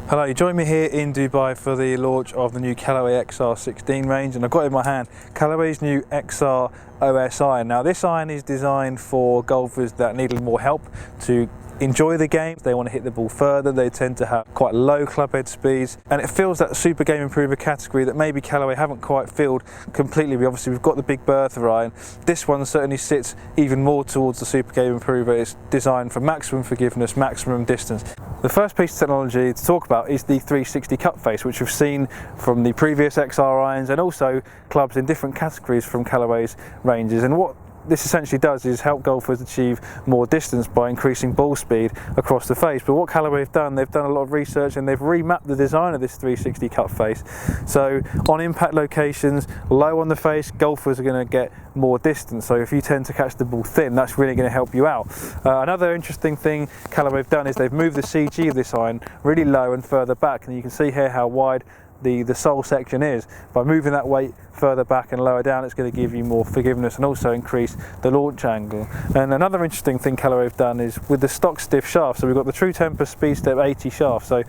Hello, you join me here in Dubai for the launch of the new Callaway XR 16 range, and I've got in my hand Callaway's new XR OS iron. Now this iron is designed for golfers that need a little more help to enjoy the game. They want to hit the ball further, they tend to have quite low club head speeds, and it fills that super game improver category that maybe Callaway haven't quite filled completely. Obviously we've got the big Bertha iron. This one certainly sits even more towards the super game improver. It's designed for maximum forgiveness, maximum distance. The first piece of technology to talk about is the 360 cut face, which we've seen from the previous XR irons and also clubs in different categories from Callaway's ranges. And what this essentially does is help golfers achieve more distance by increasing ball speed across the face. But what Callaway have done, they've done a lot of research and they've remapped the design of this 360 cut face. So on impact locations, low on the face, golfers are going to get more distance. So if you tend to catch the ball thin, that's really going to help you out. Another interesting thing Callaway have done is they've moved the CG of this iron really low and further back, and you can see here how wide the sole section is. By moving that weight further back and lower down, it's going to give you more forgiveness and also increase the launch angle. And another interesting thing Callaway have done is with the stock stiff shaft. So we've got the True Temper Speed Step 80 shaft, so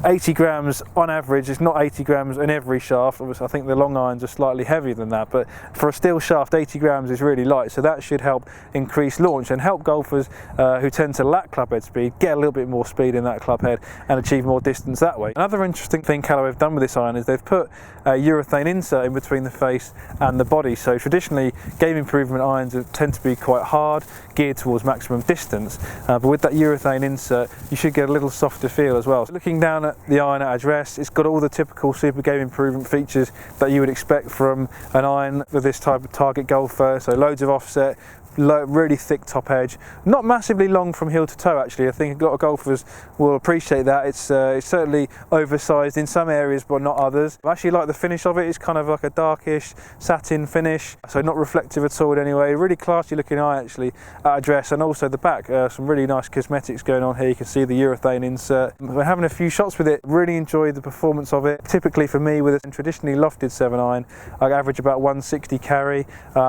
80 grams on average. It's not 80 grams in every shaft. Obviously I think the long irons are slightly heavier than that, but for a steel shaft 80 grams is really light, so that should help increase launch and help golfers who tend to lack club head speed get a little bit more speed in that club head and achieve more distance that way. Another interesting thing Callaway have done with this iron is they've put a urethane insert in between the face and the body. So traditionally game improvement irons tend to be quite hard, geared towards maximum distance, but with that urethane insert you should get a little softer feel as well. So looking down at the iron at address, it's got all the typical super game improvement features that you would expect from an iron for this type of target golfer. So loads of offset, really thick top edge, not massively long from heel to toe actually. I think a lot of golfers will appreciate that. It's certainly oversized in some areas but not others. I actually like the finish of it. It's kind of like a darkish satin finish, so not reflective at all in any way. Really classy looking iron actually at address, and also the back, some really nice cosmetics going on here. You can see the urethane insert. We're having a few shots with it, really enjoy the performance of it. Typically for me with a traditionally lofted 7 iron I average about 160 carry.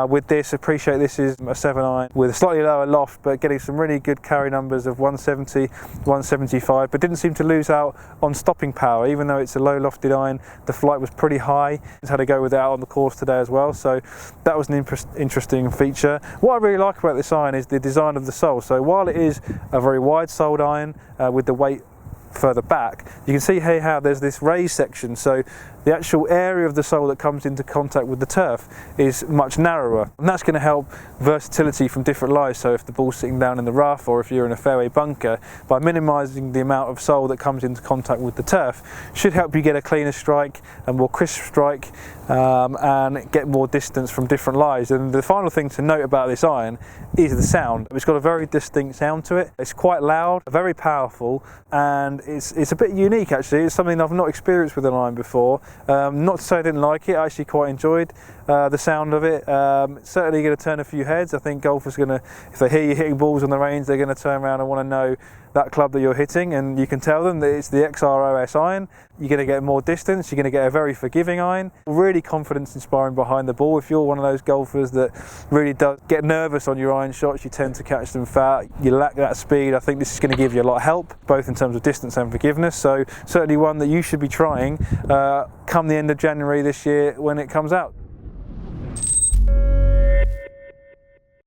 With this, appreciate this is a 7 iron with a slightly lower loft, but getting some really good carry numbers of 170, 175, but didn't seem to lose out on stopping power. Even though it's a low lofted iron, the flight was pretty high. Just had to go with it out on the course today as well, so that was an interesting feature. What I really like about this iron is the design of the sole. So while it is a very wide soled iron with the weight further back, you can see here how there's this raised section, so the actual area of the sole that comes into contact with the turf is much narrower, and that's going to help versatility from different lies. So if the ball's sitting down in the rough or if you're in a fairway bunker, by minimising the amount of sole that comes into contact with the turf should help you get a cleaner strike, a more crisp strike, and get more distance from different lies. And the final thing to note about this iron is the sound. It's got a very distinct sound to it. It's quite loud, very powerful, and it's a bit unique actually. It's something I've not experienced with an iron before. Not to say I didn't like it, I actually quite enjoyed the sound of it. It's certainly going to turn a few heads. I think golfers are going to, if they hear you hitting balls on the range, they're going to turn around and want to know that club that you're hitting, and you can tell them that it's the XR OS iron. You're going to get more distance, you're going to get a very forgiving iron. Really confidence inspiring behind the ball. If you're one of those golfers that really does get nervous on your iron shots, you tend to catch them fat, you lack that speed, I think this is going to give you a lot of help, both in terms of distance and forgiveness. So certainly one that you should be trying come the end of January this year when it comes out.